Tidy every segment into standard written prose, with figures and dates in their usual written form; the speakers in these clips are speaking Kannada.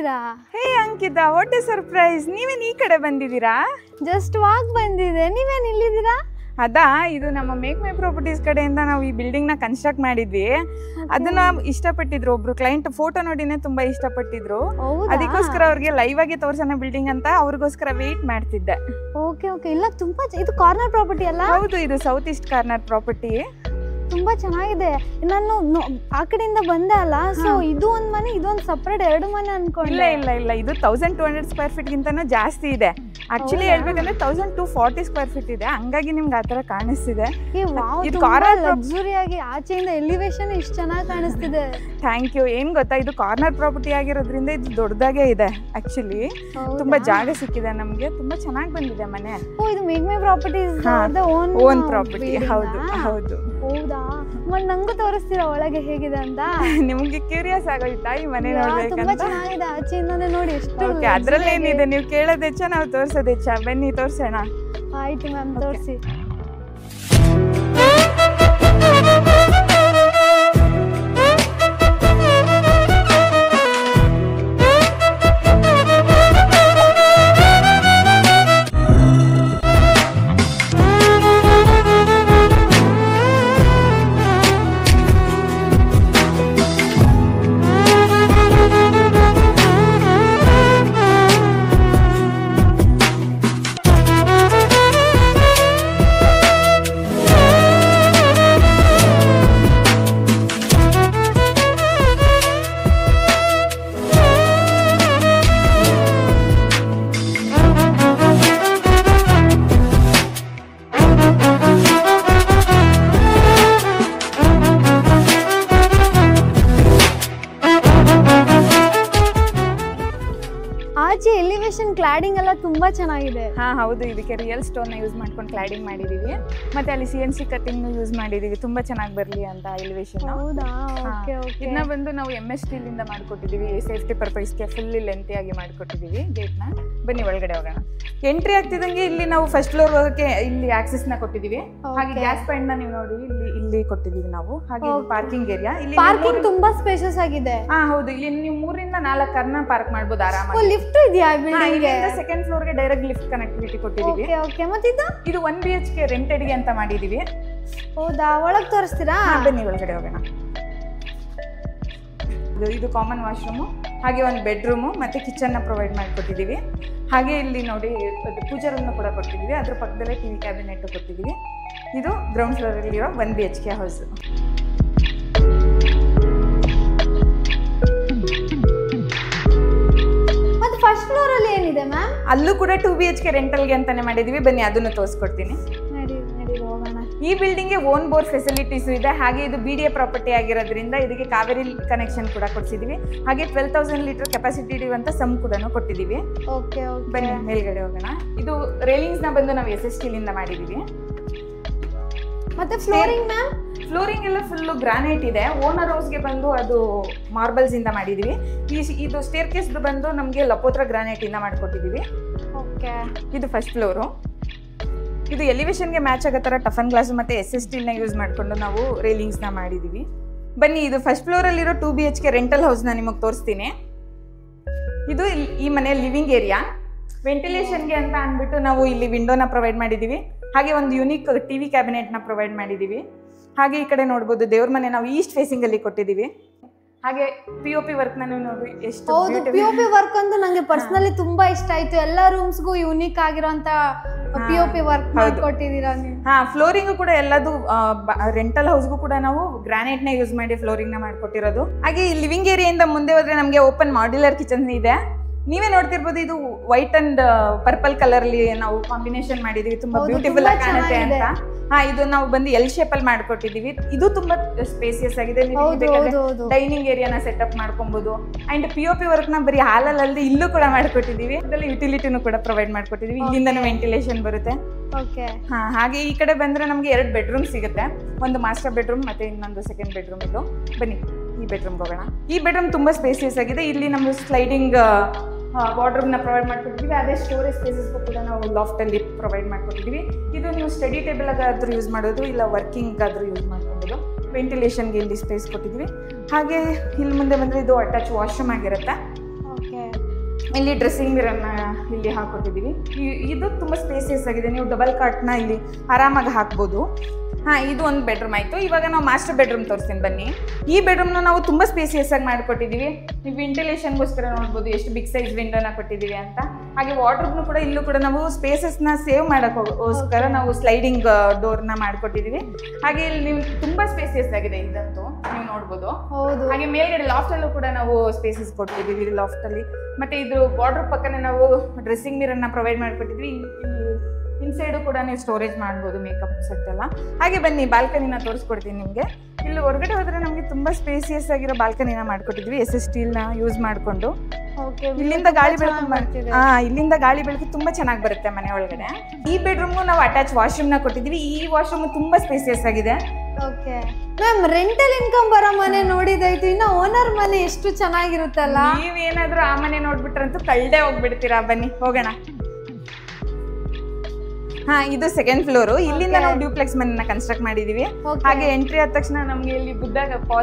ಬಂದಿದ್ದೀರಾ? ಹೇ ಅಂಕಿತಾ, ವಾಟ್ ಎ ಸರ್ಪ್ರೈಸ್! ನೀವೇನು ಈ ಕಡೆ ಬಂದಿದ್ದೀರಾ? ಜಸ್ಟ್ ವಾಕ್ ಬಂದಿದೆ. ನೀವೇನು ಇಲ್ಲಿದ್ದೀರಾ? ಅದಾ, ಇದು ನಮ್ಮ ಮೇಕ್ ಮೈ ಪ್ರಾಪರ್ಟೀಸ್ ಕಡೆಯಿಂದ ನಾವು ಈ ಬಿಲ್ಡಿಂಗ್ನ ಕನ್ಸ್ಟ್ರಕ್ಟ್ ಮಾಡಿದ್ವಿ. ಅದನ್ನ ಇಷ್ಟಪಟ್ಟಿದ್ರು ಒಬ್ರು ಕ್ಲೈಂಟ್, ಫೋಟೋ ನೋಡಿನೇ ತುಂಬಾ ಇಷ್ಟಪಟ್ಟಿದ್ರು. ಅದಕ್ಕೋಸ್ಕರ ಅವ್ರಿಗೆ ಲೈವ್ ಆಗಿ ತೋರ್ಸೋಣ ಬಿಲ್ಡಿಂಗ್ ಅಂತ ಅವ್ರಿಗೋಸ್ಕರ ವೇಟ್ ಮಾಡ್ತಿದ್ದೆ. Okay okay. ಇಲ್ಲ, ತುಂಬಾ ಇದು ಕಾರ್ನರ್ ಪ್ರಾಪರ್ಟಿ ಅಲ್ಲ? ಹೌದು, ಇದು ಸೌತ್ ಈಸ್ಟ್ ಕಾರ್ನರ್ ಪ್ರಾಪರ್ಟಿ. ತುಂಬಾ ಚೆನ್ನಾಗಿದೆ. ನಾನು ಆ ಕಡೆಯಿಂದ ಬಂದೆ ಅಲ್ಲ, ಸೊ ಇದು ಒಂದ್ ಮನೆ, ಇದೊಂದು ಸಪರೇಟ್ ಎರಡು ಮನೆ ಅನ್ಕೊಂಡೆ. ಇಲ್ಲ ಇಲ್ಲ ಇಲ್ಲ, ಇದು 1200 ಸ್ಕ್ವೇರ್ ಫೀಟ್ ಗಿಂತನೂ ಜಾಸ್ತಿ ಇದೆ. ಆಕ್ಚುಲಿ ಹೇಳ್ಬೇಕಂದ್ರೆ 1240 ಸ್ಕ್ವೇರ್ ಫೀಟ್ ಇದೆ, ಹಂಗಾಗಿ ನಿಮ್ಗೆ ಆತರ ಕಾಣಿಸ್ತಿದೆ. ಲಕ್ಸುರಿ ಆಗಿ ಆಚೆಯಿಂದ ಎಲಿವೇಶನ್ ಇಷ್ಟು ಚೆನ್ನಾಗಿ ಕಾಣಿಸ್ತಿದೆ. Thank you. ಏನ್ ಗೊತ್ತಾ, ಇದು ಕಾರ್ನರ್ ಪ್ರಾಪರ್ಟಿ ಆಗಿರೋದ್ರಿಂದ ಇದು ದೊಡ್ಡದಾಗೆ ಇದೆ. ಆಕ್ಚುಲಿ ತುಂಬಾ ಜಾಗ ಸಿಕ್ಕಿದೆ ನಮ್ಗೆ, ತುಂಬಾ ಚೆನ್ನಾಗಿ ಬಂದಿದೆ ಮನೆ. ಇದು make my properties own property. ಹೌದು ಹೌದು. ಹೌದಾ? ಮತ್ತೆ ನಂಗೂ ತೋರಿಸ್ತೀರಾ ಒಳಗೆ ಹೇಗಿದೆ ಅಂತ? ನಿಮ್ಗೆ ಕ್ಯೂರಿಯಸ್ ಆಗೋಯ್ತಾ ಈ ಮನೆ ನೋಡ್ಬೇಕಂತ? ತುಂಬಾ ಚೆನ್ನಾಗಿದೆ, ಆಚೆಯಿಂದಾನೆ ನೋಡಿ ಎಷ್ಟು. ಅದ್ರಲ್ಲಿ ಏನಿದೆ, ನೀವು ಕೇಳೋದ್ ಹೆಚ್ಚ, ನಾವು ತೋರ್ಸೋದ್ ಹೆಚ್ಚ. ಬನ್ನಿ ತೋರ್ಸೋಣ. ಆಯ್ತು ಮ್ಯಾಮ್, ತೋರಿಸಿ. ಆಚೆ ಎಲಿವೇಶನ್ ಕ್ಲಾಡಿಂಗ್ ಎಲ್ಲ ತುಂಬಾ ಚೆನ್ನಾಗಿದೆ. ಹಾ ಹೌದು, ಇದಕ್ಕೆ ರಿಯಲ್ ಸ್ಟೋನ್ ಯೂಸ್ ಮಾಡ್ಕೊಂಡು ಕ್ಲಾಡಿಂಗ್ ಮಾಡಿದೀವಿ. ಮತ್ತೆ ಅಲ್ಲಿ CNC ಕಟಿಂಗ್ ಯೂಸ್ ಮಾಡಿದೀವಿ, ತುಂಬಾ ಚೆನ್ನಾಗಿ ಬರ್ಲಿ ಅಂತ ಎಲಿವೇಶನ್. ಹೌದಾ? Okay okay. ಇದನ್ನ ಬಂದು ನಾವು MS ಸ್ಟೀಲ್ ಇಂದ ಮಾಡ್ಕೊಟ್ಟಿದೀವಿ. ಸೇಫ್ಟಿ ಪರ್ಪಸ್ಗೆ ಫುಲ್ಲಿ ಲೆಂತಿ ಆಗಿ ಮಾಡ್ಕೊಟ್ಟಿದೀವಿ ಗೇಟ್ ನ. ಬನ್ನಿ ಒಳಗಡೆ ಹೋಗೋಣ. ಎಂಟ್ರಿ ಆಗ್ತಿದಂಗೆ ಇಲ್ಲಿ ನಾವು ಫಸ್ಟ್ ಫ್ಲೋರ್ ಹೋಗಕ್ಕೆ ಇಲ್ಲಿ ಆಕ್ಸೆಸ್ ನ ಕೊಟ್ಟಿದೀವಿ. ಹಾಗೆ ಗ್ಯಾಸ್ ಪಾಯಿಂಟ್ ನ ನೀವು ನೋಡಿ ಇಲ್ಲಿ ಕೊಟ್ಟಿದೀವಿ ನಾವು. ಹಾಗೆ ಪಾರ್ಕಿಂಗ್ ಏರಿಯಾ, ಇಲ್ಲಿ ಪಾರ್ಕಿಂಗ್ ತುಂಬಾ ಸ್ಪೇಷಿಯಸ್ ಆಗಿದೆ. ಹಾ ಹೌದು, ಇಲ್ಲಿ ನೀವು 3 ರಿಂದ 4 ಕಾರ್ನ ಪಾರ್ಕ್ ಮಾಡಬಹುದು ಆರಾಮಾಗಿ. ಲಿಫ್ಟ್ ಇದೆಯಾ ಬಿಲ್ಡಿಂಗ್ ಗೆ? ಸೆಕೆಂಡ್ ಫ್ಲೋರ್ ಗೆ ಡೈರೆಕ್ಟ್ ಲಿಫ್ಟ್ ಕನೆಕ್ಟಿವಿಟಿ ಕೊಟ್ಟಿದೀವಿ. Okay okay. ಮತ್ತೆ ಇದು 1 BHK ರೆಂಟೆಡ್ ಗೆ ಅಂತ ಮಾಡಿದೀವಿ. ಹೌದಾ? ಒಳಗೆ ತೋರಿಸ್ತೀರಾ? ಬನ್ನಿ ಒಳಗಡೆ ಹೋಗೋಣ. ಇದು ಕಾಮನ್ ವಾಶ್ರೂಮು, ಹಾಗೆ ಒಂದು ಬೆಡ್ರೂಮು ಮತ್ತೆ ಕಿಚನ್ ನ ಪ್ರೊವೈಡ್ ಮಾಡಿಕೊಟ್ಟಿದ್ದೀವಿ. ಹಾಗೆ ಇಲ್ಲಿ ನೋಡಿ ಪೂಜಾ ರೂಮ್ ಕೂಡ ಕೊಟ್ಟಿದ್ದೀವಿ. ಅದ್ರ ಪಕ್ಕದಲ್ಲೇ TV ಕ್ಯಾಬಿನೆಟ್ ಕೊಟ್ಟಿದ್ದೀವಿ. ಇದು ಗ್ರೌಂಡ್ ಫ್ಲೋರ್ ಅಲ್ಲಿರೋ 1 BHK ಹೌಸ್. ಮತ್ತೆ ಫಸ್ಟ್ ಫ್ಲೋರ್ ಅಲ್ಲಿ ಏನಿದೆ ಮ್ಯಾಮ್? ಅಲ್ಲೂ ಕೂಡ 2 BHK ರೆಂಟಲ್ಗೆ ಅಂತಾನೆ ಮಾಡಿದೀವಿ. ಬನ್ನಿ ಅದನ್ನು ತೋರಿಸ್ಕೊಡ್ತೀನಿ. ಈ ಬಿಲ್ಡಿಂಗ್ಗೆ ಓನ್ ಬೋರ್ ಫೆಸಿಲಿಟೀಸ್ ಇದೆ. ಹಾಗೆ ಇದು BDA ಪ್ರಾಪರ್ಟಿ ಆಗಿರೋದ್ರಿಂದ ಇದಕ್ಕೆ ಕಾವೇರಿ ಕನೆಕ್ಷನ್ ಕೂಡ ಕೊಡ್ಸಿದೀವಿ. ಹಾಗೆ 12,000 ಲೀಟರ್ ಕೆಪಾಸಿಟಿ ಇರುವಂತ ಸಮ್ ಕೂಡ ಕೊಟ್ಟಿದೀವಿ. Okay okay. ಬನ್ನಿ ಮೇಲ್ಗಡೆ ಹೋಗೋಣ. ಇದು ರೇಲಿಂಗ್ಸ್ ನ ಬಂದು ನಾವು SS ಸ್ಟೀಲ್ ಇಂದ ಮಾಡಿದೀವಿ. ಮತ್ತೆ ಫ್ಲೋರಿಂಗ್ ಮ್ಯಾಮ್? ಫ್ಲೋರಿಂಗ್ ಎಲ್ಲ ಫುಲ್ ಗ್ರಾನೈಟ್ ಇದೆ. ಓನರ್ ಹೌಸ್ಗೆ ಬಂದು ಅದು ಮಾರ್ಬಲ್ಸ್ ಇಂದ ಮಾಡಿದೀವಿ. ಇದು ಸ್ಟೇರ್ ಕೇಸ್ ಬಂದು ನಮಗೆ ಲಪೋತ್ರ ಗ್ರಾನೈಟ್ ಇಂದ ಮಾಡ್ಕೊಟ್ಟಿದೀವಿ. ಓಕೆ. ಇದು ಫಸ್ಟ್ ಫ್ಲೋರು. ಇದು ಎಲಿವೇಶನ್ಗೆ ಮ್ಯಾಚ್ ಆಗೋ ಥರ ಟಫನ್ ಗ್ಲಾಸ್ ಮತ್ತು SS ಸ್ಟೀಲ್ನ ಯೂಸ್ ಮಾಡಿಕೊಂಡು ನಾವು ರೇಲಿಂಗ್ಸ್ನ ಮಾಡಿದ್ದೀವಿ. ಬನ್ನಿ, ಇದು ಫಸ್ಟ್ ಫ್ಲೋರಲ್ಲಿರೋ 2 BHK ರೆಂಟಲ್ ಹೌಸ್ನ ನಿಮಗೆ ತೋರಿಸ್ತೀನಿ. ಇದು ಈ ಮನೆ ಲಿವಿಂಗ್ ಏರಿಯಾ. ವೆಂಟಿಲೇಷನ್ಗೆ ಅಂತ ಅಂದ್ಬಿಟ್ಟು ನಾವು ಇಲ್ಲಿ ವಿಂಡೋನ ಪ್ರೊವೈಡ್ ಮಾಡಿದ್ದೀವಿ. ಹಾಗೆ ಒಂದು ಯೂನಿಕ್ TV ಕ್ಯಾಬಿನೆಟ್ನ ಪ್ರೊವೈಡ್ ಮಾಡಿದ್ದೀವಿ. ಹಾಗೆ ಈ ಕಡೆ ನೋಡ್ಬೋದು, ದೇವ್ರ ಮನೆ ನಾವು ಈಸ್ಟ್ ಫೇಸಿಂಗಲ್ಲಿ ಕೊಟ್ಟಿದ್ದೀವಿ. ಹಾಗೆ POP ವರ್ಕ್ ನಾನು ನೋಡಿ ಎಷ್ಟು. ಹೌದು, POP ವರ್ಕ್ ಅಂತ ನಂಗೆ ಪರ್ಸನಲಿ ತುಂಬಾ ಇಷ್ಟ ಆಯ್ತು. ಎಲ್ಲ ರೂಮ್ಸ್ಗೂ ಯೂನಿಕ್ ಆಗಿರೋಂತ POP ವರ್ಕ್ ಮಾಡ್ಕೊಟ್ಟಿದ್ದೀರಾ ನೀವು. ಹಾ, ಫ್ಲೋರಿಂಗ್ ಕೂಡ ಎಲ್ಲದು ರೆಂಟಲ್ ಹೌಸ್ಗೂ ಕೂಡ ನಾವು ಗ್ರಾನೈಟ್ ನ ಯೂಸ್ ಮಾಡಿ ಫ್ಲೋರಿಂಗ್ ನ ಮಾಡ್ಕೊಟ್ಟಿರೋದು. ಹಾಗೆ ಈ ಲಿವಿಂಗ್ ಏರಿಯಾಯಿಂದ ಮುಂದೆ ಹೋದ್ರೆ ನಮಗೆ ಓಪನ್ ಮಾಡ್ಯುಲರ್ ಕಿಚನ್ ಇದೆ. ನೀವೇ ನೋಡ್ತಿರ್ಬೋದು, ಇದು ವೈಟ್ ಅಂಡ್ ಪರ್ಪಲ್ ಕಲರ್ ಅಲ್ಲಿ ನಾವು ಕಾಂಬಿನೇಷನ್ ಮಾಡಿದೀವಿ. ತುಂಬಾ ಬ್ಯೂಟಿಫುಲ್ ಆಗಿ ಕಾಣುತ್ತೆ ಅಂತ. ಇದು ನಾವು ಬಂದು L ಶೇಪ್ ಅಲ್ಲಿ ಮಾಡ್ಕೊಟ್ಟಿದೀವಿ. ಇದು ತುಂಬಾ ಸ್ಪೇಸಿಯಸ್ ಆಗಿದೆ. ಡೈನಿಂಗ್ ಏರಿಯಾನ ಸೆಟಪ್ ಮಾಡ್ಕೊಬಹುದು. ಅಂಡ್ POP ವರ್ಕ್ ನ ಬರೀ ಹಾಲಲ್ಲಿ ಅಲ್ಲದೆ ಇಲ್ಲೂ ಕೂಡ ಮಾಡ್ಕೊಟ್ಟಿದೀವಿ. ಅದರಲ್ಲಿ ಯುಟಿಲಿಟಿನೂ ಕೂಡ ಪ್ರೊವೈಡ್ ಮಾಡ್ಕೊಟ್ಟಿದೀವಿ. ಇಲ್ಲಿಂದನೂ ವೆಂಟಿಲೇಷನ್ ಬರುತ್ತೆ. ಹಾಗೆ ಈ ಕಡೆ ಬಂದ್ರೆ ನಮ್ಗೆ 2 ಬೆಡ್ರೂಮ್ ಸಿಗುತ್ತೆ. ಒಂದು ಮಾಸ್ಟರ್ ಬೆಡ್ರೂಮ್ ಮತ್ತೆ ಇನ್ನೊಂದು ಸೆಕೆಂಡ್ ಬೆಡ್ರೂಮ್. ಇದು ಬನ್ನಿ ಈ ಬೆಡ್ರೂಮ್ಗೆ ಹೋಗೋಣ. ಈ ಬೆಡ್ರೂಮ್ ತುಂಬಾ ಸ್ಪೇಸಿಯಸ್ ಆಗಿದೆ. ಇಲ್ಲಿ ನಮ್ಗೆ ಸ್ಲೈಡಿಂಗ್ ವಾರ್ಡ್ರೂಮ್ನ ಪ್ರೊವೈಡ್ ಮಾಡ್ಕೊಟ್ಟಿದ್ದೀವಿ. ಅದೇ ಸ್ಟೋರೇಜ್ ಸ್ಪೇಸಸ್ಗೂ ಕೂಡ ನಾವು ಲಾಫ್ಟಲ್ಲಿ ಪ್ರೊವೈಡ್ ಮಾಡ್ಕೊಟ್ಟಿದ್ದೀವಿ. ಇದು ನೀವು ಸ್ಟಡಿ ಟೇಬಲ್ ಆದ್ರೂ ಯೂಸ್ ಮಾಡೋದು, ಇಲ್ಲ ವರ್ಕಿಂಗ್ ಆದ್ರೂ ಯೂಸ್ ಮಾಡ್ಕೊಬೋದು. ವೆಂಟಿಲೇಷನ್ಗೆ ಇಲ್ಲಿ ಸ್ಪೇಸ್ ಕೊಟ್ಟಿದ್ದೀವಿ. ಹಾಗೆ ಇಲ್ಲಿ ಮುಂದೆ ಬಂದರೆ ಇದು ಅಟ್ಯಾಚ್ ವಾಶ್ರೂಮ್ ಆಗಿರುತ್ತೆ. ಇಲ್ಲಿ ಡ್ರೆಸ್ಸಿಂಗ್ ಮಿರರ್ನ ಇಲ್ಲಿ ಹಾಕೊಟ್ಟಿದ್ದೀವಿ. ಇದು ತುಂಬ ಸ್ಪೇಸಿಯಸ್ ಆಗಿದೆ, ನೀವು ಡಬಲ್ ಕಾಟ್ನ ಇಲ್ಲಿ ಆರಾಮಾಗಿ ಹಾಕ್ಬೋದು. ಇದು ಒಂದು ಬೆಡ್ರೂಮ್ ಆಯಿತು. ಇವಾಗ ನಾವು ಮಾಸ್ಟರ್ ಬೆಡ್ರೂಮ್ ತೋರಿಸ್ತೀನಿ ಬನ್ನಿ. ಈ ಬೆಡ್ರೂಮ್ನ ನಾವು ತುಂಬ ಸ್ಪೇಸಿಯಸ್ ಆಗಿ ಮಾಡಿಕೊಟ್ಟಿದ್ದೀವಿ. ನೀವು ವೆಂಟಿಲೇಷನ್ಗೋಸ್ಕರ ನೋಡ್ಬೋದು ಎಷ್ಟು ಬಿಗ್ ಸೈಜ್ ವಿಂಡೋನ ಕೊಟ್ಟಿದ್ದೀವಿ ಅಂತ. ಹಾಗೆ ವಾರ್ಡ್ರೋಬ್ನು ಕೂಡ ಇಲ್ಲೂ ಕೂಡ ನಾವು ಸ್ಪೇಸಸ್ನ ಸೇವ್ ಮಾಡೋಕ್ಕೋಸ್ಕರ ನಾವು ಸ್ಲೈಡಿಂಗ್ ಡೋರ್ನ ಮಾಡಿಕೊಟ್ಟಿದ್ದೀವಿ. ಹಾಗೆ ಇಲ್ಲಿ ನೀವು ತುಂಬ ಸ್ಪೇಸಿಯಸ್ ಆಗಿದೆ ಇದಂತೂ ನೀವು ನೋಡ್ಬೋದು. ಹಾಗೆ ಮೇಲ್ಗಡೆ ಲಾಫ್ಟಲ್ಲೂ ಕೂಡ ನಾವು ಸ್ಪೇಸಸ್ ಕೊಟ್ಟಿದ್ದೀವಿ. ಲಾಫ್ಟಲ್ಲಿ ಮತ್ತೆ ಇದು ವಾರ್ಡ್ರೋಬ್ ಪಕ್ಕನೆ ನಾವು ಡ್ರೆಸ್ಸಿಂಗ್ ಮಿರರ್ನ ಪ್ರೊವೈಡ್ ಮಾಡಿಕೊಟ್ಟಿದ್ವಿ. ಇನ್ಸೈಡು ಕೂಡ ನೀವು ಸ್ಟೋರೇಜ್ ಮಾಡ್ಬೋದು ಮೇಕಪ್ ಸೆಟ್ ಎಲ್ಲ. ಹಾಗೆ ಬನ್ನಿ ಬಾಲ್ಕನಿನ ತೋರಿಸ್ಕೊಡ್ತೀನಿ ನಿಮಗೆ. ಇಲ್ಲಿ ಹೊರಗಡೆ ಹೋದರೆ ನಮಗೆ ತುಂಬ ಸ್ಪೇಸಿಯಸ್ ಆಗಿರೋ ಬಾಲ್ಕನಿನ ಮಾಡ್ಕೊಟ್ಟಿದ್ವಿ SS ಸ್ಟೀಲ್ನ ಯೂಸ್ ಮಾಡಿಕೊಂಡು. ಇಲ್ಲಿಂದ ಗಾಳಿ ಬೆಳಕು ಇಲ್ಲಿಂದ ಗಾಳಿ ಬೆಳಕು ತುಂಬ ಚೆನ್ನಾಗಿ ಬರುತ್ತೆ ಮನೆ ಒಳಗಡೆ. ಈ ಬೆಡ್ರೂಮ್ಗೂ ನಾವು ಅಟ್ಯಾಚ್ ವಾಶ್ರೂಮ್ನ ಕೊಟ್ಟಿದ್ವಿ. ಈ ವಾಶ್ರೂಮ್ ತುಂಬ ಸ್ಪೇಸಿಯಸ್ ಆಗಿದೆ. ಓಕೆ ಮ್ಯಾಮ್, ರೆಂಟಲ್ ಇನ್ಕಮ್ ಬರೋ ಮನೆ ನೋಡಿದಾಯ್ತು, ಇನ್ನು ಓನರ್ ಮನೆ ಎಷ್ಟು ಚೆನ್ನಾಗಿರುತ್ತಲ್ಲ. ನೀವೇನಾದ್ರೂ ಆ ಮನೆ ನೋಡ್ಬಿಟ್ರಂತೂ ಕಳ್ದೆ ಹೋಗ್ಬಿಡ್ತೀರಾ. ಬನ್ನಿ ಹೋಗೋಣ. ಇದು ಸೆಕೆಂಡ್ ಫ್ಲೋರು. ಇಲ್ಲಿಂದ ನಾವು ಡ್ಯೂಪ್ಲೆಕ್ಸ್ ಮನೆನ ಕನ್ಸ್ಟ್ರಕ್ಟ್ ಮಾಡಿದೀವಿ. ಹಾಗೆ ಎಂಟ್ರಿ ಆದ ತಕ್ಷಣ ನಮ್ಗೆ ಇಲ್ಲಿ ಬುದ್ಧ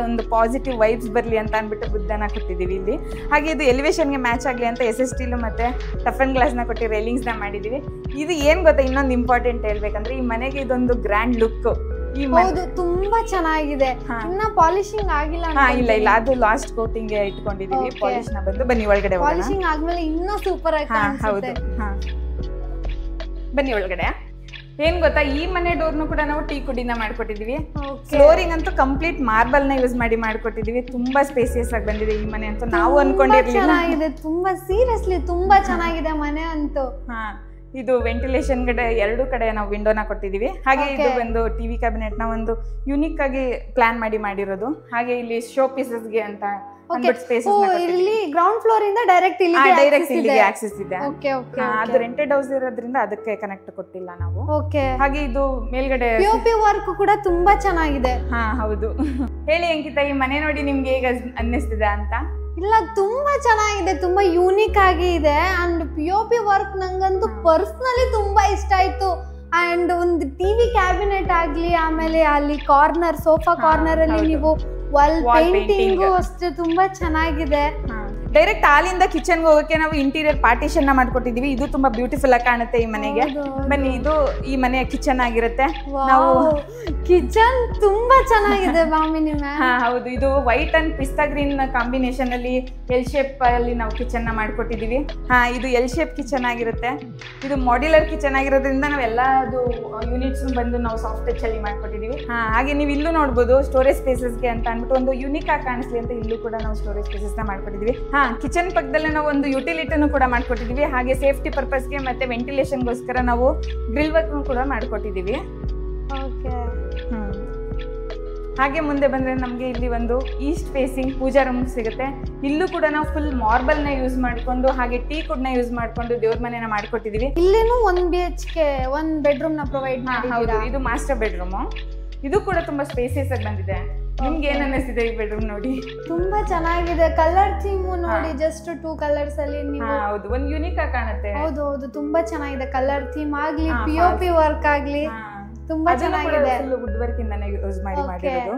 ಒಂದು ಪಾಸಿಟಿವ್ ವೈಬ್ಸ್ ಬರ್ಲಿ ಅಂತ ಅಂದ್ಬಿಟ್ಟು ಬುದ್ಧನ ಕೊಟ್ಟಿದೀವಿ ಇಲ್ಲಿ. ಹಾಗೆ ಇದು ಎಲಿವೇಶನ್ಗೆ ಮ್ಯಾಚ್ ಆಗಲಿ ಅಂತ SS ಸ್ಟೀಲ್ ಮತ್ತೆ ಟಫನ್ ಗ್ಲಾಸ್ನ ಕೊಟ್ಟು ರೈಲಿಂಗ್ಸ್ನ ಮಾಡಿದೀವಿ. ಇದು ಏನ್ ಗೊತ್ತಾ, ಇನ್ನೊಂದು ಇಂಪಾರ್ಟೆಂಟ್ ಹೇಳ್ಬೇಕಂದ್ರೆ ಈ ಮನೆಗೆ ಇದೊಂದು ಗ್ರ್ಯಾಂಡ್ ಲುಕ್. ಹೌದು, ತುಂಬಾ ಚೆನ್ನಾಗಿದೆ. ಇನ್ನ ಪಾಲಿಶಿಂಗ್ ಆಗಿಲ್ಲ. ಇಲ್ಲ, ಅದು ಲಾಸ್ಟ್ ಕೋಟಿಂಗ್ ಇಟ್ಕೊಂಡಿದೀವಿ. ಪಾಲಿಶ್ ನ ಬಂದು ಬನ್ನಿ ಒಳಗಡೆ. ಪಾಲಿಶಿಂಗ್ ಆದ್ಮೇಲೆ ಇನ್ನೂ ಸೂಪರ್ ಆಗಿ ಕಾಣಿಸುತ್ತೆ. ಬನ್ನಿ ಒಳಗಡೆ. ಏನ್ ಗೊತ್ತಾ, ಈ ಮನೆ ಡೋರ್ನು ಕೂಡ ನಾವು ಟೀ ಕುಡಿನ ಮಾಡ್ಕೊಟ್ಟಿದೀವಿ. ಫ್ಲೋರಿಂಗ್ ಅಂತೂ ಕಂಪ್ಲೀಟ್ ಮಾರ್ಬಲ್ ನ ಯೂಸ್ ಮಾಡಿ ಮಾಡ್ಕೊಟ್ಟಿದೀವಿ. ತುಂಬಾ ಸ್ಪೇಸಿಯಸ್ ಆಗಿ ಬಂದಿದೆ ಈ ಮನೆ ಅಂತೂ. ನಾವು ಅನ್ಕೊಂಡಿರ್ಲಿಲ್ಲ. ತುಂಬಾ ಸೀರಿಯಸ್ಲಿ ತುಂಬಾ ಚೆನ್ನಾಗಿದೆ ಮನೆ ಅಂತೂ. ಇದು ವೆಂಟಿಲೇಷನ್ ಎರಡು ಕಡೆ ನಾವು ವಿಂಡೋನ ಕೊಟ್ಟಿದೀವಿ. ಹಾಗೆ ಇದು ಒಂದು ಟಿವಿ ಕ್ಯಾಬಿನೆಟ್ ನ ಒಂದು ಯೂನಿಕ್ ಆಗಿ ಪ್ಲಾನ್ ಮಾಡಿರೋದು. ಹಾಗೆ ಇಲ್ಲಿ ಶೋ ಪೀಸಸ್ಗೆ ಅಂತ ಇಲ್ಲಿ ಗ್ರೌಂಡ್ ಫ್ಲೋರ್ ಇಂದ ಡೈರೆಕ್ಟ್ ಇಲ್ಲಿಗೆ ಆಕ್ಸೆಸ್ ಇದೆ. ಅದು ರೆಂಟೆಡ್ ಹೌಸ್ ಇರೋದ್ರಿಂದ ಅದಕ್ಕೆ ಕನೆಕ್ಟ್ ಕೊಟ್ಟಿಲ್ಲ ನಾವು. ಹಾಗೆ ಇದು ಮೇಲ್ಗಡೆ POP ವರ್ಕ್ ಕೂಡ ತುಂಬಾ ಚೆನ್ನಾಗಿದೆ. ಹೌದು. ಹೇಳಿ ಅಂಕಿತಾ, ಈ ಮನೆ ನೋಡಿ ನಿಮ್ಗೆ ಹೇಗೆ ಅನ್ನಿಸ್ತಿದೆ ಅಂತ? ಇಲ್ಲ, ತುಂಬಾ ಚೆನ್ನಾಗಿದೆ, ತುಂಬಾ ಯೂನಿಕ್ ಆಗಿ ಇದೆ. ಅಂಡ್ POP ವರ್ಕ್ ನಂಗಂತೂ ಪರ್ಸನಲಿ ತುಂಬಾ ಇಷ್ಟ ಆಯ್ತು. ಅಂಡ್ ಒಂದು ಟಿವಿ ಕ್ಯಾಬಿನೆಟ್ ಆಗ್ಲಿ, ಆಮೇಲೆ ಅಲ್ಲಿ ಕಾರ್ನರ್ ಸೋಫಾ ಕಾರ್ನರ್ ಅಲ್ಲಿ ನೀವು ವಾಲ್ ಪೇಂಟಿಂಗ್ ಅಷ್ಟೇ ತುಂಬಾ ಚೆನ್ನಾಗಿದೆ. ಡೈರೆಕ್ಟ್ ಹಾಲಿಂದ ಕಿಚನ್ ಹೋಗಕ್ಕೆ ನಾವು ಇಂಟೀರಿಯರ್ ಪಾರ್ಟಿಷನ್ ನ ಮಾಡ್ಕೊಟ್ಟಿದೀವಿ. ಇದು ತುಂಬಾ ಬ್ಯೂಟಿಫುಲ್ ಆಗಿ ಕಾಣುತ್ತೆ ಈ ಮನೆಗೆ. ಬನ್ನಿ, ಇದು ಈ ಮನೆಯ ಕಿಚನ್ ಆಗಿರುತ್ತೆ. ನಾವು ಕಿಚನ್ ತುಂಬಾ ಚೆನ್ನಾಗಿದೆ ಮಾಮಿನಿ ಮ್ಯಾಮ್. ಹೌದು, ಇದು ವೈಟ್ ಅಂಡ್ ಪಿಸ್ತಾ ಗ್ರೀನ್ ಕಾಂಬಿನೇಷನ್ ಅಲ್ಲಿ ಎಲ್ ಶೇಪ್ ಅಲ್ಲಿ ನಾವು ಕಿಚನ್ ನ ಮಾಡ್ಕೊಟ್ಟಿದೀವಿ. ಇದು ಎಲ್ ಶೇಪ್ ಕಿಚನ್ ಆಗಿರುತ್ತೆ. ಇದು ಮಾಡ್ಯುಲರ್ ಕಿಚನ್ ಆಗಿರೋದ್ರಿಂದ ನಾವೆಲ್ಲದು ಯೂನಿಟ್ಸ್ ಬಂದು ನಾವು ಸಾಫ್ಟ್ ಟಚ್ ಅಲ್ಲಿ ಮಾಡ್ಕೊಟ್ಟಿದೀವಿ. ಹಾಗೆ ನೀವು ಇಲ್ಲೂ ನೋಡ್ಬೋದು ಸ್ಟೋರೇಜ್ ಸ್ಪೇಸಸ್ಗೆ ಅಂತ ಅಂದ್ಬಿಟ್ಟು ಒಂದು ಯೂನಿಕ್ ಆಗಿ ಕಾಣಿಸ್ಲಿ ಅಂತ ಇಲ್ಲೂ ಕೂಡ ನಾವು ಸ್ಟೋರೇಜ್ ಸ್ಪೇಸಸ್ ನ ಮಾಡ್ಕೊಟ್ಟಿದೀವಿ. ಕಿಚನ್ ಪಕ್ಕದಲ್ಲೇ ನಾವು ಒಂದು ಯುಟಿಲಿಟಿನೂ ಕೂಡ ಮಾಡ್ಕೊಟ್ಟಿದೀವಿ. ಹಾಗೆ ಸೇಫ್ಟಿ ಪರ್ಪಸ್ಗೆ ಮತ್ತೆ ವೆಂಟಿಲೇಷನ್ಗೋಸ್ಕರ ನಾವು ಗ್ರಿಲ್ ವರ್ಕ್ ಕೂಡ ಮಾಡ್ಕೊಟ್ಟಿದೀವಿ. ಹಾಗೆ ಮುಂದೆ ಬಂದ್ರೆ ನಮಗೆ ಇಲ್ಲಿ ಒಂದು ಈಸ್ಟ್ ಫೇಸಿಂಗ್ ಪೂಜಾ ರೂಮ್ ಸಿಗುತ್ತೆ. ಇಲ್ಲೂ ಕೂಡ ನಾವು ಫುಲ್ ಮಾರ್ಬಲ್ ನ ಯೂಸ್ ಮಾಡ್ಕೊಂಡು ಹಾಗೆ ಟೀ ಕುಡ್ ನ ಯೂಸ್ ಮಾಡ್ಕೊಂಡು ದೇವ್ರ ಮನೆನ ಮಾಡ್ಕೊಟ್ಟಿದೀವಿ. ಇಲ್ಲೇನು 1 BHK 1 ಬೆಡ್ರೂಮ್ ನ ಪ್ರೊವೈಡ್ ಮಾಡಿ. ಹೌದು, ಇದು ಮಾಸ್ಟರ್ ಬೆಡ್ರೂಮ್. ಇದು ಕೂಡ ತುಂಬಾ ಸ್ಪೇಸಿಯಸ್ ಆಗಿ ಬಂದಿದೆ. ನಿಮ್ಗೆ ಏನ್ ಅನ್ನಿಸ್ತಿದೆ ಈ ಬೆಡ್ರೂಮ್ ನೋಡಿ? ತುಂಬಾ ಚೆನ್ನಾಗಿದೆ. ಕಲರ್ ಥೀಮ್ ನೋಡಿ, ಜಸ್ಟ್ 2 ಕಲರ್ಸ್ ಅಲ್ಲಿ ನೀವು. ಹೌದು, ಒಂದು ಯೂನಿಕ್ ಆಗಿ ಕಾಣುತ್ತೆ. ಹೌದು ಹೌದು, ತುಂಬಾ ಚೆನ್ನಾಗಿದೆ. ಕಲರ್ ಥೀಮ್ ಆಗ್ಲಿ, POP ವರ್ಕ್ ಆಗ್ಲಿ ತುಂಬಾ ಚೆನ್ನಾಗಿದೆ. ವುಡ್ ವರ್ಕ್ ಇಂದಾನೆ ಯೂಸ್ ಮಾಡಿರೋದು.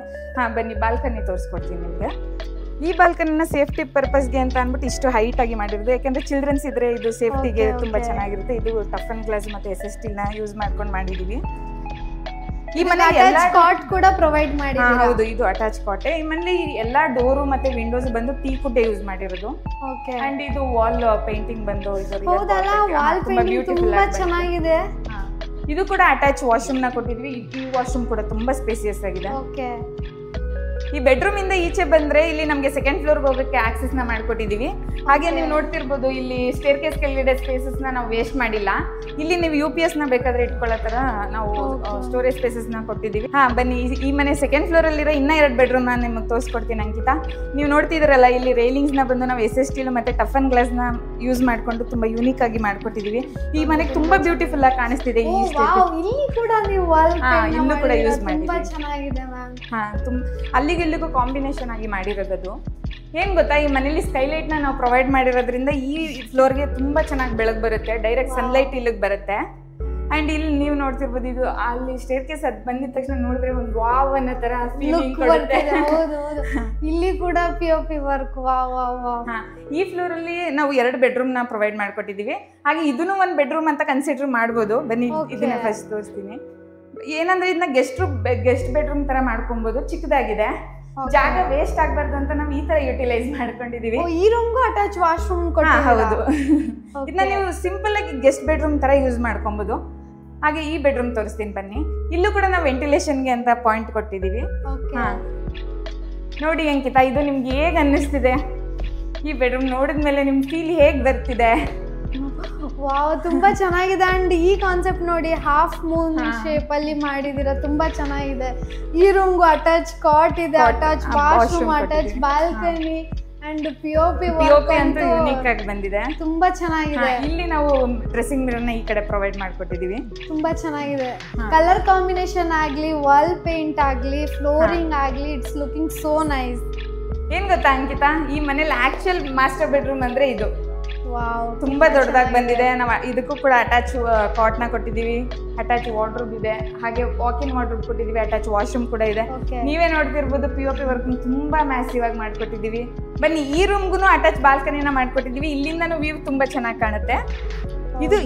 ಬನ್ನಿ ಬಾಲ್ಕನಿ ತೋರಿಸ್ಕೊಡ್ತೀನಿ ನಿಮ್ಗೆ. ಈ ಬಾಲ್ಕನಿನ ಸೇಫ್ಟಿ ಪರ್ಪಸ್ಗೆ ಅಂತ ಅಂದ್ಬಿಟ್ಟು ಇಷ್ಟು ಹೈಟ್ ಆಗಿ ಮಾಡಿರೋದು. ಯಾಕಂದ್ರೆ ಚಿಲ್ಡ್ರನ್ಸ್ ಇದ್ರೆ ಇದು ಸೇಫ್ಟಿಗೆ ತುಂಬಾ ಚೆನ್ನಾಗಿರುತ್ತೆ. ಇದು ಟಫನ್ ಗ್ಲಾಸ್ ಮತ್ತೆ SS ಸ್ಟೀಲ್ ನ ಯೂಸ್ ಮಾಡ್ಕೊಂಡು ಮಾಡಿದೀವಿ. ಈ ಮನೆ ಕಾಟ್ ಕೂಡ ಪ್ರೊವೈಡ್ ಮಾಡಿ. ಹೌದು, ಇದು ಅಟ್ಯಾಚ್ ಕಾಟ್. ಈ ಮನೆ ಎಲ್ಲಾ ಡೋರು ಮತ್ತೆ ವಿಂಡೋಸ್ ಬಂದು ಟೀ ಕುಡ್ ಯೂಸ್ ಮಾಡಿರೋದು. ಅಂಡ್ ಇದು ವಾಲ್ ಪೇಂಟಿಂಗ್ ಬಂದು ತುಂಬಾ ಚೆನ್ನಾಗಿದೆ. ಇದು ಕೂಡ ಅಟ್ಯಾಚ್ ವಾಶ್ರೂಮ್ ನ ಕೊಟ್ಟಿದ್ವಿ. ಈ ವಾಶ್ರೂಮ್ ಕೂಡ ತುಂಬಾ ಸ್ಪೇಸಿಯಸ್ ಆಗಿದೆ. ಈ ಬೆಡ್ರೂಮ್ ಇಂದ ಈಚೆ ಬಂದ್ರೆ ಇಲ್ಲಿ ನಮಗೆ ಸೆಕೆಂಡ್ ಫ್ಲೋರ್ ಹೋಗಕ್ಕೆ ಆಕ್ಸೆಸ್ ನ ಮಾಡ್ಕೊಟ್ಟಿದೀವಿ. ಹಾಗೆ ನೀವು ನೋಡ್ತಿರ್ಬೋದು ಇಲ್ಲಿ ಸ್ಟೇರ್ ಕೇಸ್ ಕೆಳಗಡೆ ಸ್ಪೇಸಸ್ ನಾವು ವೇಸ್ಟ್ ಮಾಡಿಲ್ಲ. ಇಲ್ಲಿ ನೀವು UPS ನ ಬೇಕಾದ್ರೆ ಇಟ್ಕೊಳ್ಳೋ ತರ ನಾವು ಸ್ಟೋರೇಜ್ ಸ್ಪೇಸಸ್ ನ ಕೊಟ್ಟಿದೀವಿ. ಬನ್ನಿ, ಈ ಮನೆ ಸೆಕೆಂಡ್ ಫ್ಲೋರ್ ಅಲ್ಲಿರೋ ಇನ್ನ 2 ಬೆಡ್ರೂಮ್ ನ ನಿಮಗೆ ತೋರಿಸ್ಕೊಡ್ತೀನಿ ಅಂಕಿತಾ. ನೀವು ನೋಡ್ತಿದ್ರಲ್ಲ, ಇಲ್ಲಿ ರೈಲಿಂಗ್ಸ್ ನ ಬಂದು ನಾವು SS ಸ್ಟೀಲ್ ಮತ್ತೆ ಟಫನ್ ಗ್ಲಾಸ್ ನ ಯೂಸ್ ಮಾಡ್ಕೊಂಡು ತುಂಬಾ ಯೂನಿಕ್ ಆಗಿ ಮಾಡ್ಕೊಟ್ಟಿದೀವಿ. ಈ ಮನೆಗೆ ತುಂಬಾ ಬ್ಯೂಟಿಫುಲ್ ಆಗಿ ಕಾಣಿಸ್ತಿದೆ. ಇಲ್ಲಿ ಕೂಡ ನೀವು ಇಲ್ಲೂ ಕೂಡ ಯೂಸ್ ಮಾಡಿ. ತುಂಬಾ ಚೆನ್ನಾಗಿದೆ ಮ್ಯಾಮ್. ಅಲ್ಲಿಗೆಲ್ಲಿಗೂ ಕಾಂಬಿನೇಷನ್ ಆಗಿ ಮಾಡಿರೋದು. ಏನ್ ಗೊತ್ತಾ, ಈ ಮನೇಲಿ ಸ್ಕೈಲೈಟ್ ನ ನಾವು ಪ್ರೊವೈಡ್ ಮಾಡಿರೋದ್ರಿಂದ ಈ ಫ್ಲೋರ್ಗೆ ತುಂಬಾ ಚೆನ್ನಾಗಿ ಬೆಳಕು ಬರುತ್ತೆ. ಡೈರೆಕ್ಟ್ ಸನ್ಲೈಟ್ ಇಲ್ಲಿಗೆ ಬರುತ್ತೆ. ಅಂಡ್ ಇಲ್ಲಿ ನೀವು ನೋಡ್ತಿರ್ಬೋದು, ಇದು ಅಲ್ಲಿ ಸ್ಟೇರ್ ಕೇಸ್ ಅದ್ ಬಂದಿದ ತಕ್ಷಣ ನೋಡಿದ್ರೆ ಒಂದು ವಾವ್ ಅನ್ನೋ ತರ ಲುಕ್ ಬರ್ತಿದೆ. ಹೌದು ಹೌದು, ಇಲ್ಲಿ ಕೂಡ POP work. Wow wow wow. ಈ ಫ್ಲೋರ್ ಅಲ್ಲಿ ನಾವು 2 ಬೆಡ್ರೂಮ್ ನ ಪ್ರೊವೈಡ್ ಮಾಡ್ಕೊಟ್ಟಿದೀವಿ. ಹಾಗೆ ಇದನ್ನು 1 ಬೆಡ್ರೂಮ್ ಅಂತ ಕನ್ಸಿಡರ್ ಮಾಡ್ಬೋದು. ಬನ್ನಿ ಇದನ್ನ ಫಸ್ಟ್ ತೋರಿಸ್ತೀನಿ. ಏನಂದ್ರೆ ಇದನ್ನ ಗೆಸ್ಟ್ ಬೆಡ್ರೂಮ್ ತರ ಮಾಡ್ಕೊಬಹುದು. ಚಿಕ್ಕದಾಗಿದೆ, ಜಾಗ ವೇಸ್ಟ್ ಆಗ್ಬಾರ್ದು ಅಂತ ನಾವು ಈ ತರ ಯುಟಿಲೈಸ್ ಮಾಡ್ಕೊಂಡಿದೀವಿ. ಈ ರೂಮ್ಗೂ ಅಟ್ಯಾಚ್ ವಾಶ್ರೂಮ್ ಕೊಟ್ಟಿದ್ದೀರಾ? ಹೌದು. ಇದನ್ನ ನೀವು ಸಿಂಪಲ್ ಆಗಿ ಗೆಸ್ಟ್ ಬೆಡ್ರೂಮ್ ತರ ಯೂಸ್ ಮಾಡ್ಕೊಬಹುದು. ಹಾಗೆ ಈ ಬೆಡ್ರೂಮ್ ತೋರಿಸ್ತೀನಿ ಬನ್ನಿ. ಇಲ್ಲೂ ಕೂಡ ನಾವು ವೆಂಟಿಲೇಷನ್ಗೆ ಅಂತ ಪಾಯಿಂಟ್ ಕೊಟ್ಟಿದೀವಿ. ನೋಡಿ ಅಂಕಿತಾ, ಇದು ನಿಮ್ಗೆ ಹೇಗ್ ಅನ್ನಿಸ್ತಿದೆ? ಈ ಬೆಡ್ರೂಮ್ ನೋಡಿದ್ಮೇಲೆ ನಿಮ್ ಫೀಲ್ ಹೇಗ್ ಬರ್ತಿದೆ? ವಾವ್, ತುಂಬಾ ಚೆನ್ನಾಗಿದೆ. ಅಂಡ್ ಈ ಕಾನ್ಸೆಪ್ಟ್ ನೋಡಿ, ಹಾಫ್ ಮೂನ್ ಶೇಪ್ ಅಲ್ಲಿ ಮಾಡಿದಿರ, ತುಂಬಾ ಚೆನ್ನಾಗಿದೆ. ಈ ರೂಮ್ಗೂ ಅಟ್ಯಾಚ್ ಕಾಟ್ ಇದೆ, attach washroom, attach balcony and POP ಅಂತೂ ಯೂನಿಕ್ ಆಗಿ ಬಂದಿದೆ. ತುಂಬಾ ಚೆನ್ನಾಗಿದೆ. ಇಲ್ಲಿ ನಾವು ಡ್ರೆಸ್ಸಿಂಗ್ ಮಿರರ್ ನ ಈ ಕಡೆ ಪ್ರೊವೈಡ್ ಮಾಡ್ಕೊಟ್ಟಿದೀವಿ. ತುಂಬಾ ಚೆನ್ನಾಗಿದೆ. ಕಲರ್ ಕಾಂಬಿನೇಷನ್ ಆಗ್ಲಿ, ವಾಲ್ ಪೇಂಟ್ ಆಗ್ಲಿ, ಫ್ಲೋರಿಂಗ್ ಆಗ್ಲಿ, ಇಟ್ಸ್ ಲುಕಿಂಗ್ ಸೋ ನೈಸ್. ಏನ್ ಗೊತ್ತಾ ಅಂಕಿತಾ, ಈ ಮನೇಲಿ ಆಕ್ಚುಯಲ್ ಮಾಸ್ಟರ್ ಬೆಡ್ರೂಮ್ ಅಂದ್ರೆ ಇದು. ವಾವ್, ತುಂಬಾ ದೊಡ್ಡದಾಗಿ ಬಂದಿದೆ. ನಾವು ಇದಕ್ಕೂ ಕೂಡ ಅಟ್ಯಾಚ್ ಕಾಟ್ ನ ಕೊಟ್ಟಿದೀವಿ, ಅಟ್ಯಾಚ್ ವಾರ್ಡ್ರೋಬ್ ಇದೆ, ಹಾಗೆ ವಾಕಿನ್ ವಾರ್ಡ್ರೋಬ್ ಕೊಟ್ಟಿದೀವಿ, ಅಟ್ಯಾಚ್ ವಾಶ್ರೂಮ್ ಕೂಡ ಇದೆ. ನೀವೇ ನೋಡ್ತಿರ್ಬೋದು, POP ವರ್ಕ್ ತುಂಬಾ ಮ್ಯಾಸಿವ್ ಆಗಿ ಮಾಡ್ಕೊಟ್ಟಿದೀವಿ. ಬನ್ನಿ, ಈ ರೂಮ್ಗೂ ಅಟ್ಯಾಚ್ ಬಾಲ್ಕನಿನ ಮಾಡ್ಕೊಟ್ಟಿದೀವಿ. ಇಲ್ಲಿಂದನೂ ವ್ಯೂ ತುಂಬಾ ಚೆನ್ನಾಗಿ ಕಾಣುತ್ತೆ.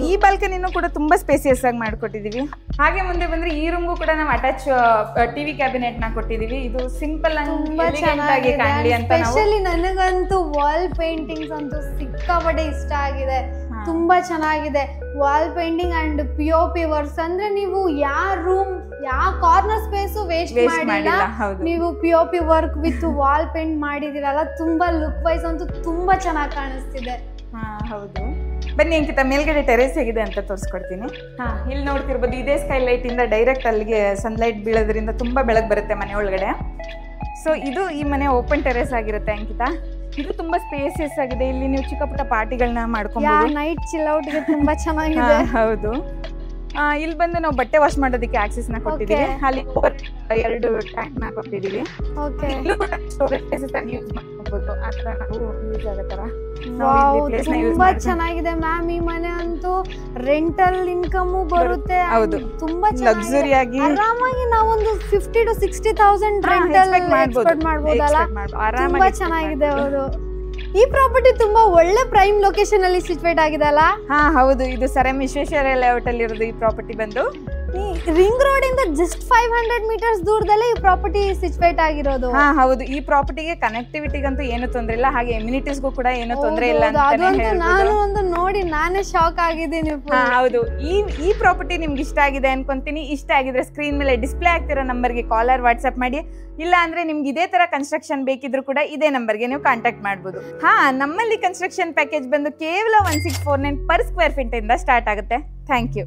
ಈ ಬಾಲ್ಕನಿನೂ ಕೂಡ ತುಂಬಾ ಸ್ಪೇಸಿಯಸ್ ಆಗಿ ಮಾಡ್ಕೊಟ್ಟಿದೀವಿ. ಹಾಗೆ ಮುಂದೆ ಬಂದ್ರೆ ಈ ರೂಮ್ಗೂ ಕೂಡ ನಾವು ಅಟ್ಯಾಚ್ TV ಕ್ಯಾಬಿನೆಟ್ ನ ಕೊಟ್ಟಿದೀವಿ. ಇದು ಸಿಂಪಲ್ ಆಗಿ ಕಾಣಲಿ ಅಂತ. ಸ್ಪೆಷಲಿ ನನಗಂತೂ ವಾಲ್ ಪೇಂಟಿಂಗ್ಸ್ ಅಂತೂ ಸಿಕ್ಕಾಪಟ್ಟೆ ಇಷ್ಟ ಆಗಿದೆ. ತುಂಬಾ ಚೆನ್ನಾಗಿದೆ wall painting and POP works. ಅಂದ್ರೆ ನೀವು ಯಾವ ಕಾರ್ನರ್ ಸ್ಪೇಸ್ ವೇಸ್ಟ್ ಮಾಡಿಲ್ಲ. ನೀವು POP work with wall paint ಮಾಡಿದಿರಲ್ಲ, ತುಂಬಾ ಲುಕ್ ವೈಸ್ ಅಂತೂ ತುಂಬಾ ಚೆನ್ನಾಗಿ ಕಾಣಿಸ್ತಿದೆ. ಹೌದು. ಬನ್ನಿ ಅಂಕಿತಾ, ಮೇಲ್ಗಡೆ ಟೆರೇಸ್ ಹೇಗಿದೆ ಅಂತ ತೋರಿಸ್ಕೊಡ್ತೀನಿ. ಇಲ್ಲಿ ನೋಡ್ತಿರ್ಬೋದು, ಇದೇ ಸ್ಕೈಲೈಟ್ ಇಂದ ಡೈರೆಕ್ಟ್ ಅಲ್ಲಿಗೆ ಸನ್ಲೈಟ್ ಬೀಳೋದ್ರಿಂದ ತುಂಬಾ ಬೆಳಕು ಬರುತ್ತೆ ಮನೆ ಒಳಗಡೆ. ಸೊ ಇದು ಈ ಮನೆ ಓಪನ್ ಟೆರೇಸ್ ಆಗಿರುತ್ತೆ ಅಂಕಿತಾ. ಇದು ತುಂಬಾ ಸ್ಪೇಸಿಯಸ್ ಆಗಿದೆ. ಇಲ್ಲಿ ನೀವು ಚಿಕ್ಕ ಪುಟ್ಟ ಪಾರ್ಟಿಗಳನ್ನ ಮಾಡ್ಕೊಬಹುದು. ನೈಟ್ ಚಿಲ್ ಔಟ್ ಗೆ ತುಂಬಾ ಚೆನ್ನಾಗಿದೆ. ಹೌದು. ಇಲ್ಲಿ ಬಂದು ನಾವು ಬಟ್ಟೆ ವಾಶ್ ಮಾಡೋದಕ್ಕೆ ಆಕ್ಸೆಸ್ ನ ಕೊಟ್ಟಿದ್ದೀವಿ. ಅಲ್ಲಿ 2 ಟ್ಯಾಂಕ್ ನ ಕೊಟ್ಟಿದ್ದೀವಿ. ತುಂಬಾ ಚೆನ್ನಾಗಿದೆ ಮ್ಯಾಮ್. ಈ ಮನೆ ಅಂತೂ ರೆಂಟಲ್ ಇನ್ಕಮ್ ಬರುತ್ತೆ. ಹೌದು, ತುಂಬಾ ಲಕ್ಸುರಿ ಆಗಿ ಆರಾಮಾಗಿ ನಾವೊಂದು 50,000 to 60,000 ರೆಂಟಲ್ ಎಕ್ಸ್ಪೆಕ್ಟ್ ಮಾಡಬಹುದಲ್ಲ. ತುಂಬಾ ಚೆನ್ನಾಗಿದೆ. ಹೌದು, ಈ ಪ್ರಾಪರ್ಟಿ ತುಂಬಾ ಒಳ್ಳೆ ಪ್ರೈಮ್ ಲೊಕೇಶನ್ ಅಲ್ಲಿ ಸಿಚುವೇಟ್ ಆಗಿದೆ ಅಲ್ಲ? ಹೌದು. ಇದು ಸರ್ ಎಂ ವಿಶ್ವೇಶ್ವರಯ್ಯ ಲೇಔಟ್ ಅಲ್ಲಿ ಇರೋದು ಈ ಪ್ರಾಪರ್ಟಿ ಬಂದು. ರಿಂಗ್ ರೋಡ್ ಇಂದ ಜಸ್ಟ್ 500 ಮೀಟರ್ಸ್ ದೂರದಲ್ಲೇ ಈ ಪ್ರಾಪರ್ಟಿ ಸಿಚುವೇಟ್ ಆಗಿರೋದು. ಹೌದು. ಈ ಪ್ರಾಪರ್ಟಿಗೆ ಕನೆಕ್ಟಿವಿಟಿಗಂತೂ ಏನು ತೊಂದರೆ ಇಲ್ಲ, ಹಾಗೆ ಎಮ್ಯುನಿಟೀಸ್ಗೂ ಕೂಡ ಏನು ತೊಂದರೆ ಇಲ್ಲ. ನಾನು ಒಂದು ನೋಡಿ ನಾನೇ ಶಾಕ್ ಆಗಿದ್ದೀನಿ. ಹೌದು. ಈ ಪ್ರಾಪರ್ಟಿ ನಿಮ್ಗೆ ಇಷ್ಟ ಆಗಿದೆ ಅನ್ಕೊಂತೀನಿ. ಇಷ್ಟ ಆಗಿದ್ರೆ ಸ್ಕ್ರೀನ್ ಮೇಲೆ ಡಿಸ್ಪ್ಲೇ ಆಗ್ತಿರೋ ನಂಬರ್ಗೆ ಕಾಲರ್ ವಾಟ್ಸ್ಆಪ್ ಮಾಡಿ. ಇಲ್ಲ ಅಂದ್ರೆ ನಿಮ್ಗೆ ಇದೇ ತರ ಕನ್ಸ್ಟ್ರಕ್ಷನ್ ಬೇಕಿದ್ರು ಕೂಡ ಇದೇ ನಂಬರ್ಗೆ ನೀವು ಕಾಂಟ್ಯಾಕ್ಟ್ ಮಾಡಬಹುದು. ನಮ್ಮಲ್ಲಿ ಕನ್ಸ್ಟ್ರಕ್ಷನ್ ಪ್ಯಾಕೇಜ್ ಬಂದು ಕೇವಲ 1649 per square feet ಇಂದ ಸ್ಟಾರ್ಟ್ ಆಗುತ್ತೆ. Thank you.